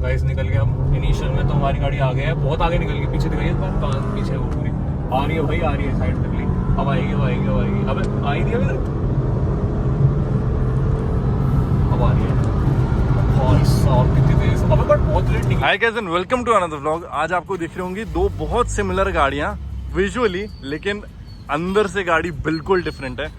Guys निकल गए हम। इनिशियल में तो हमारी गाड़ी आगे है, बहुत आगे निकल गई, पीछे दिखाई इस बार कहाँ पीछे है वो पूरी। आ रही है भाई, आ रही है साइड तक ली, अब आएगी अब आएगी अब आएगी। अबे आई थी अभी तक, अब आ रही है भाई साहब कितनी तेज। अबे बट बहुत लेट निकली। Hi guys and welcome to another vlog. आज आपको दिख रही होंगी दो बहुत सिमिलर गाड़ियां विजुअली, लेकिन अंदर से गाड़ी बिल्कुल डिफरेंट है।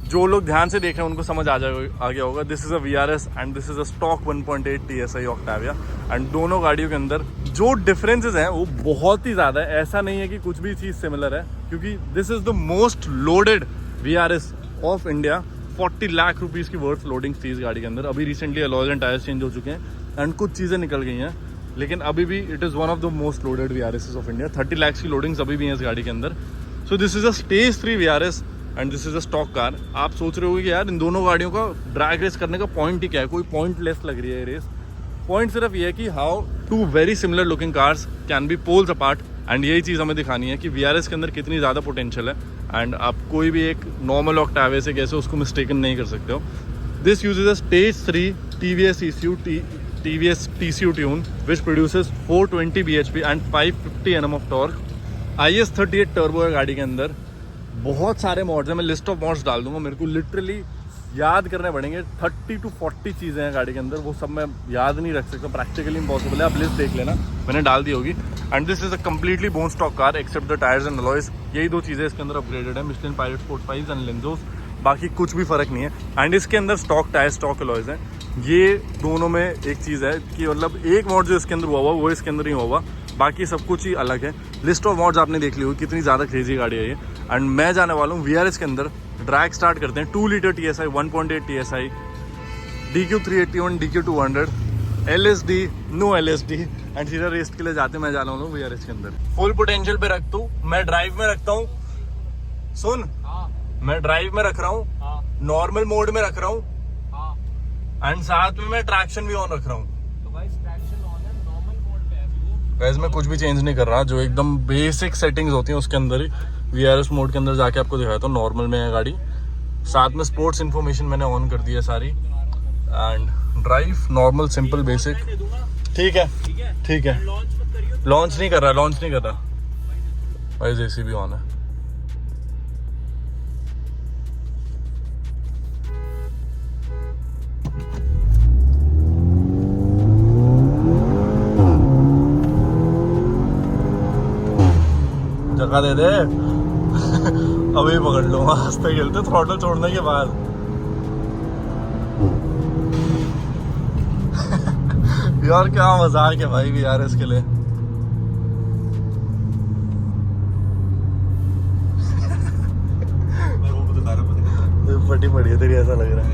जो लोग ध्यान से देख रहे हैं उनको समझ आ गया होगा। This is a VRS and this is a stock 1.8 TSI Octavia. And दोनों गाड़ियों के अंदर जो डिफरेंसेस हैं वो बहुत ही ज़्यादा है। ऐसा नहीं है कि कुछ भी चीज़ सिमिलर है, क्योंकि this is the most loaded VRS of India. 40 lakh rupees की वर्थ लोडिंग थी इस गाड़ी के अंदर। अभी recently alloys and tyres change हो चुके हैं एंड कुछ चीज़ें निकल गई हैं, लेकिन अभी भी it is one of the most loaded VRS of India. 30 lakh की लोडिंग्स अभी भी हैं इस गाड़ी के अंदर। So this is a stage 3 VRS and this is a stock car. आप सोच रहे हो कि यार इन दोनों गाड़ियों का ड्रैग रेस करने का पॉइंट ही क्या है, कोई पॉइंट लेस लग रही है ये रेस। पॉइंट सिर्फ ये है कि how two very similar looking cars can be poles apart. And यही चीज़ हमें दिखानी है कि VRS के अंदर कितनी ज़्यादा पोटेंशियल है। एंड आप कोई भी एक नॉर्मल ऑक्टाविया से कैसे उसको मिस्टेकन नहीं कर सकते हो। This usage a stage 3 TVS TCU tune which produces 420 bhp and 550 Nm of torque. IS38 turbo है गाड़ी के अंदर। बहुत सारे मॉड्स हैं, मैं लिस्ट ऑफ मॉड्स डाल दूंगा, मेरे को लिटरली याद करने पड़ेंगे। 30 to 40 चीज़ें हैं गाड़ी के अंदर, वो सब मैं याद नहीं रख सकता, प्रैक्टिकली इम्पॉसिबल है। आप लिस्ट देख लेना, मैंने डाल दी होगी। And this is a completely bone stock car except the tyres and alloys. यही दो चीज़ें इसके अंदर अपग्रेडेड है, मिशलिन पायलट स्पोर्ट 5 एंड लेंजोस। बाकी कुछ भी फर्क नहीं है। एंड इसके अंदर स्टॉक टायर स्टॉक अलॉयज हैं। ये दोनों में एक चीज़ है कि मतलब एक मॉड जो इसके अंदर हुआ वो इसके अंदर ही हुआ, बाकी सब कुछ ही अलग है। लिस्ट ऑफ मॉड्स आपने देख ली होगी, कितनी ज़्यादा क्रेजी गाड़ी है ये। एंड मैं जाने वाला हूँ VRS के अंदर। ड्रैग स्टार्ट करते हैं 2 litre TSI 1.8 TSI DQ381 DQ200 LSD no LSD and सीधा रेस के लिए जाते मैं जाना हूँ VRS के अंदर। फुल पोटेंशियल पे रखता हूँ, मैं ड्राइव में रखता हूँ। सुन मैं ड्राइव में रख रहा हूँ, नॉर्मल मोड में रख रहा हूँ एंड साथ में मैं ट्रैक्शन भी ऑन रख रहा हूँ। गाइस मैं कुछ भी चेंज नहीं कर रहा, जो एकदम बेसिक सेटिंग्स होती हैं उसके अंदर ही VRS मोड के अंदर जाके आपको दिखाता हूँ। नॉर्मल में है गाड़ी, साथ में स्पोर्ट्स इन्फॉर्मेशन मैंने ऑन कर दी है सारी। And drive normal simple basic. ठीक है ठीक है, लॉन्च नहीं कर रहा भाई, AC भी ऑन है। जगह दे दे अभी पकड़ लूंगा हंसते खेलते थ्रॉटल छोड़ने के बाद। यार क्या मजाक है भाई VRS के लिए। फटी पड़ी है तेरी, ऐसा लग रहा है।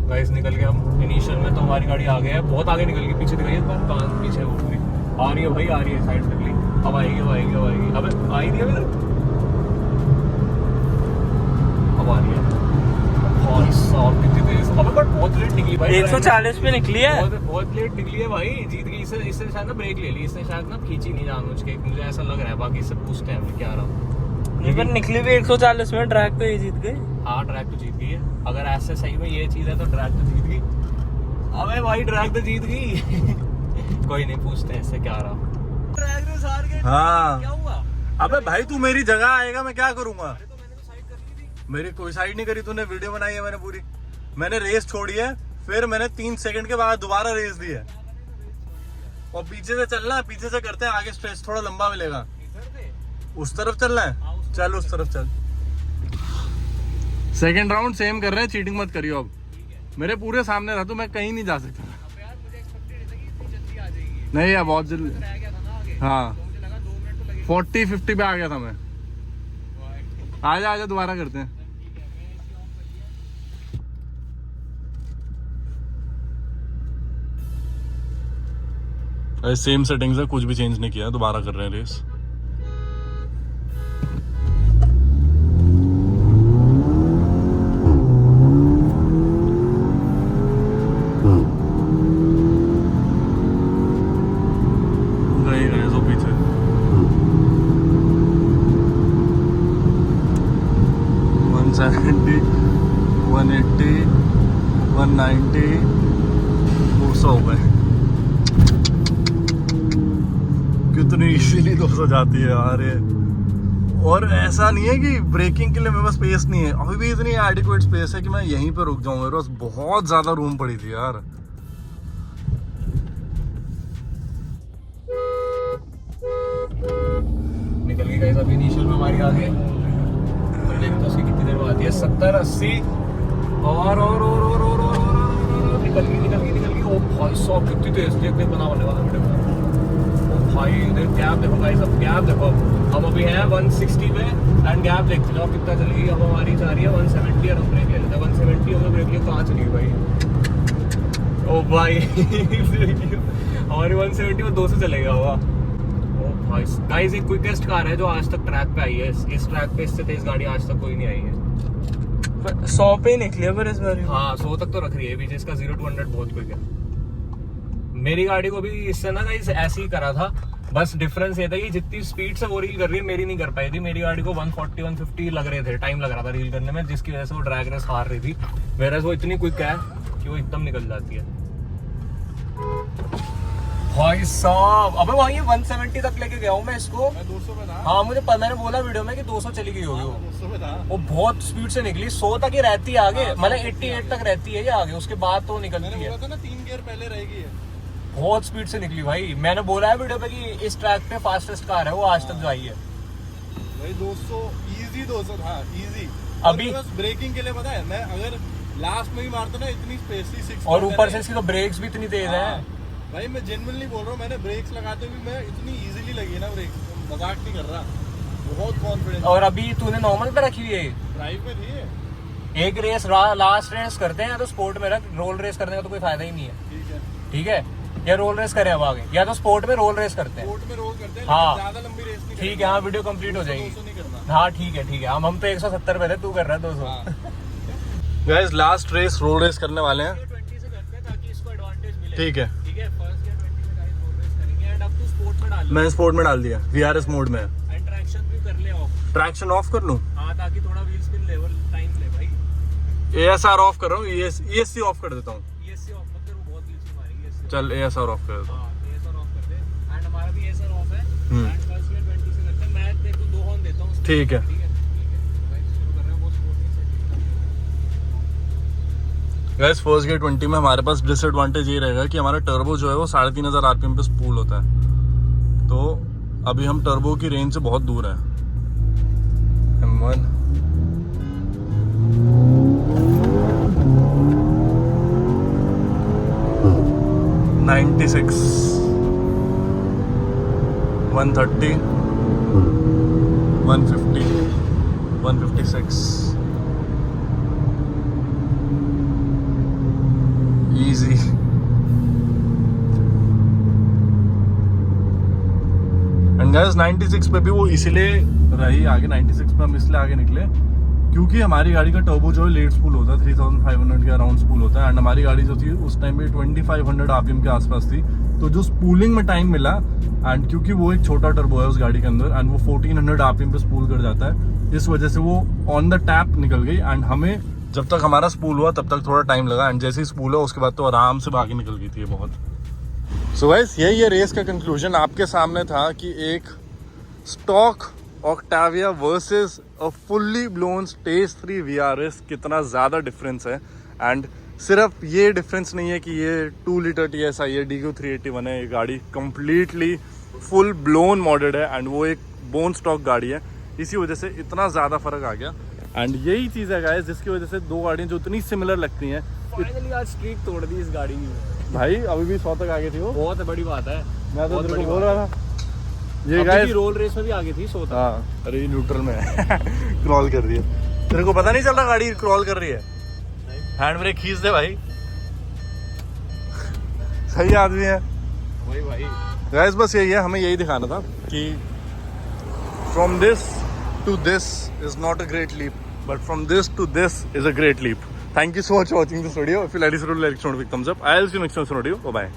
गाइस निकल गए हम। इनिशियल में तो हमारी गाड़ी आगे है, बहुत आगे निकल गई, पीछे दिखाई इस बार कहाँ पीछे है वो पूरी। आ रही है भाई, आ रही है साइड तक ली, अब आएगी अब आएगी अब आएगी। अबे आई थी अभी तक, अब आ रही है भाई साहब कितनी तेज। अबे बट बहुत लेट निकली भाई, 140 पे निकली है। बहुत लेट निकली है भाई, जीत गई। इससे शायद ना ब्रेक ले ली, इसने शायद ना खींची नहीं जानबूझ के, मुझे ऐसा लग रहा है। बाकी इससे पूछते हैं क्या रहा। लेकिन निकली भी 140 में, ट्रैक तो ये जीत गई। हाँ ट्रैक तो जीत गई है, अगर ऐसे सही में ये चीज है तो ट्रैक तो जीत गई। अबे भाई ट्रैक तो जीत गई। कोई नहीं, पूछते हैं इससे क्या रहा। ट्रैक रेस हार गए, हाँ क्या हुआ? अबे भाई तू मेरी जगह आएगा, मैं क्या करूंगा। अरे तो मैंने तो साइड कर ली थी। मेरी कोई साइड नहीं करी, तूने वीडियो बनाई है मैंने पूरी। मैंने रेस छोड़ी है, फिर मैंने 3 सेकंड के बाद दोबारा रेस दी है। और पीछे से चलना है, पीछे से करते हैं, आगे स्ट्रेच थोड़ा लंबा मिलेगा। इधर से उस तरफ चलना है, चल उस तरफ चल। सेकंड राउंड सेम कर रहे हैं, चीटिंग मत करियो अब। मेरे पूरे सामने रहा तो मैं कहीं नहीं जा सकता। अब यार मुझे एक्सपेक्टेड था कि इतनी जल्दी आ जाएगी। नहीं यार बहुत जल्दी रह गया था ना आगे, हाँ तो मुझे लगा 2 मिनट तो लगेगा। 40-50 पे आ गया था मैं। आजा दोबारा करते हैं। सेम सेटिंग्स है, कुछ भी चेंज नहीं किया, दोबारा कर रहे हैं रेस। गए तो पीछे 170 180 190 200 हो गए। कितनी इजीली 200 जाती है यार ये। और ऐसा नहीं है कि ब्रेकिंग के लिए मेरे पास स्पेस नहीं है, अभी भी इतनी एडिक्वेट स्पेस है कि मैं यहीं पे रुक जाऊं। मेरे पास बहुत ज्यादा रूम पड़ी थी यार। निकल गई गाइस अभी इनिशियल में हमारी आगे। तो देखते उसकी कितनी देर में आती है, 70 80 और निकल गई। ओ भाई 100 कितनी तेज देखने बनाने वाला वीडियो। भाई इधर गैप देखो गाइस, अब गैप देखो। हम अभी हैं 160 पे एंड गैप देखते जाओ कितना चलेगी। अब हमारी जा रही है 170 और हम ब्रेक ले लेते हैं 170। हमने ब्रेक लिया, कहाँ चली भाई? ओ भाई हमारी 170 में 200 चलेगा हुआ। ओ भाई गाइस एक क्विकेस्ट कार है जो आज तक ट्रैक पे आई है। इस ट्रैक पे इससे तेज गाड़ी आज तक कोई नहीं आई है। 100 पे ही निकली है पर इस बार। हाँ 100 तक तो रख रही है बीच, इसका 0 to 100 बहुत क्विक है। मेरी गाड़ी को भी इससे ना गाइस ऐसे ही करा था, बस डिफरेंस ये था कि जितनी स्पीड से वो रील कर रही है मेरी नहीं कर पाई थी। मेरी गाड़ी को 140 150 लग रहे थे, टाइम लग रहा था रील करने में, जिसकी वजह से वो ड्रैग रेस हार रही थी। वेरएज़ वो इतनी क्विक है कि वो एकदम निकल जाती है। भाई साहब अबे वहाँ ये 170 तक लेके गया हूँ मैं इसको। 200 पे था। हाँ मुझे मैंने बोला वीडियो में कि 200 चली गई होगी वो। 200 पे था। वो बहुत स्पीड से निकली, 100 तक ही रहती है आगे, मतलब 88 तक रहती है ये आगे, उसके बाद तो निकलती है। था ना 3 गियर पहले रहेगी है। बहुत स्पीड से निकली भाई। मैंने बोला है वीडियो पे कि इस ट्रैक पे फास्टेस्ट कार है वो आज तक जो आई है। भाई 200 इजी 200 था इजी। अभी ब्रेकिंग के लिए पता है, मैं अगर लास्ट में ही मारता ना इतनी स्पेस थी 6 और ऊपर से इसकी तो ब्रेक्स भी इतनी तेज है भाई। मैं जेन्युइनली बोल रहा हूँ, मैंने ब्रेक्स लगाते हुए मैं इतनी इजीली लगी है ना ब्रेक्स, मजाक नहीं कर रहा, बहुत कॉन्फिडेंस। और अभी तूने नॉर्मल पे रखी हुई है? ड्राइव में थी। एक रेस लास्ट रेस करते हैं, या तो स्पोर्ट में रख, रोल रेस करने का तो कोई फायदा ही नहीं है। ठीक है या रोल रेस करें अब आगे, या तो स्पोर्ट में रोल रेस करते हैं। स्पोर्ट में रोल करते हैं हाँ ज्यादा लंबी रेस नहीं। ठीक है हाँ वीडियो कंप्लीट हो जाएगी। 200 नहीं करना। हाँ ठीक है हम तो 170 पे थे, तू कर रहा है 200। Guys last race road race करने वाले हैं। 20 से करते हैं ताकि इसको एडवांटेज मिले। ठीक है फर्स्ट गियर 20 से गाइस रोड रेस करेंगे एंड अब तू स्पोर्ट में डाल। मैंने स्पोर्ट में डाल दिया, VRS मोड में। एंड ट्रैक्शन भी कर ले ऑफ। ट्रैक्शन ऑफ कर लूं? हाँ ताकि थोड़ा व्हील स्पिन लेवल टाइम ले भाई। ASR ऑफ कर रहा हूँ, ESC ऑफ कर देता हूँ। ESC ऑफ मत कर, वो बहुत व्हील स्पिन मारेगी ESC। चल ASR ऑफ कर देता हूँ। हां ASR ऑफ कर दे एंड हमारा भी ASR ऑफ है। एंड फर्स्ट गियर 20 से करते हैं, मैं तेरे को 2 हॉर्न देता हूं। ठीक है गाइस शुरू कर रहे हैं, वो स्पोर्ट की सेटिंग। गाइस फर्स्ट गियर 20 में हमारे पास डिसएडवांटेज ये रहेगा कि हमारा टर्बो जो है वो 3500 RPM पे स्पूल होता है, तो अभी हम टर्बो की रेंज से बहुत दूर है। M1 96 130 150 156 easy। एंड गाइस 96 पे भी वो इसीलिए रही आगे। 96 पे हम इसलिए आगे निकले क्योंकि हमारी गाड़ी का टर्बो जो है लेट स्पूल होता है, 3500 के अराउंड स्पूल होता है। एंड हमारी गाड़ी जो थी उस टाइम पे 2500 RPM के आसपास थी, तो जो स्पूलिंग में टाइम मिला, एंड क्योंकि वो एक छोटा टर्बो है उस गाड़ी के अंदर एंड वो 1400 RPM पे स्पूल कर जाता है, इस वजह से वो ऑन द टैप निकल गई। एंड हमें जब तक हमारा स्पूल हुआ तब तक थोड़ा टाइम लगा, एंड जैसे ही स्पूल हुआ उसके बाद तो आराम से भागे निकल गई थी बहुत। सो गाइस यही ये रेस का कंक्लूजन आपके सामने था कि एक stock Octavia versus a fully blown stage 3 VRS कितना ज़्यादा डिफरेंस है। एंड सिर्फ ये डिफरेंस नहीं है कि ये 2 लीटर TSI है, DQ 381 है, ये गाड़ी कम्प्लीटली फुल ब्लोन मॉडेड है एंड वो एक बोन स्टॉक गाड़ी है, इसी वजह से इतना ज़्यादा फ़र्क आ गया। एंड यही चीज़ है गाइस जिसकी वजह से दो गाड़ियाँ जो इतनी सिमिलर लगती हैं, फाइनली आज स्ट्रीक तोड़ दी इस गाड़ी की भाई अभी भी 100 तक आगे थी वो, बहुत बड़ी बात है। मैं तो बहुत तेरे बड़ी को बोल बात रहा था ये अभी गाइस भी रोल रेस में भी आगे थी 100 तक। हाँ अरे न्यूट्रल में है क्रॉल कर रही है, तेरे को पता नहीं चल रहा गाड़ी क्रॉल कर रही है? हैंड ब्रेक खींच दे भाई सही आदमी है वही भाई। गाइस बस यही है, हमें यही दिखाना था कि from this to this is not a great leap, but from this to this is a great leap. Thank you so much for watching this video. If you like this video, like, thumbs up. I'll see you next time in this video. Bye bye.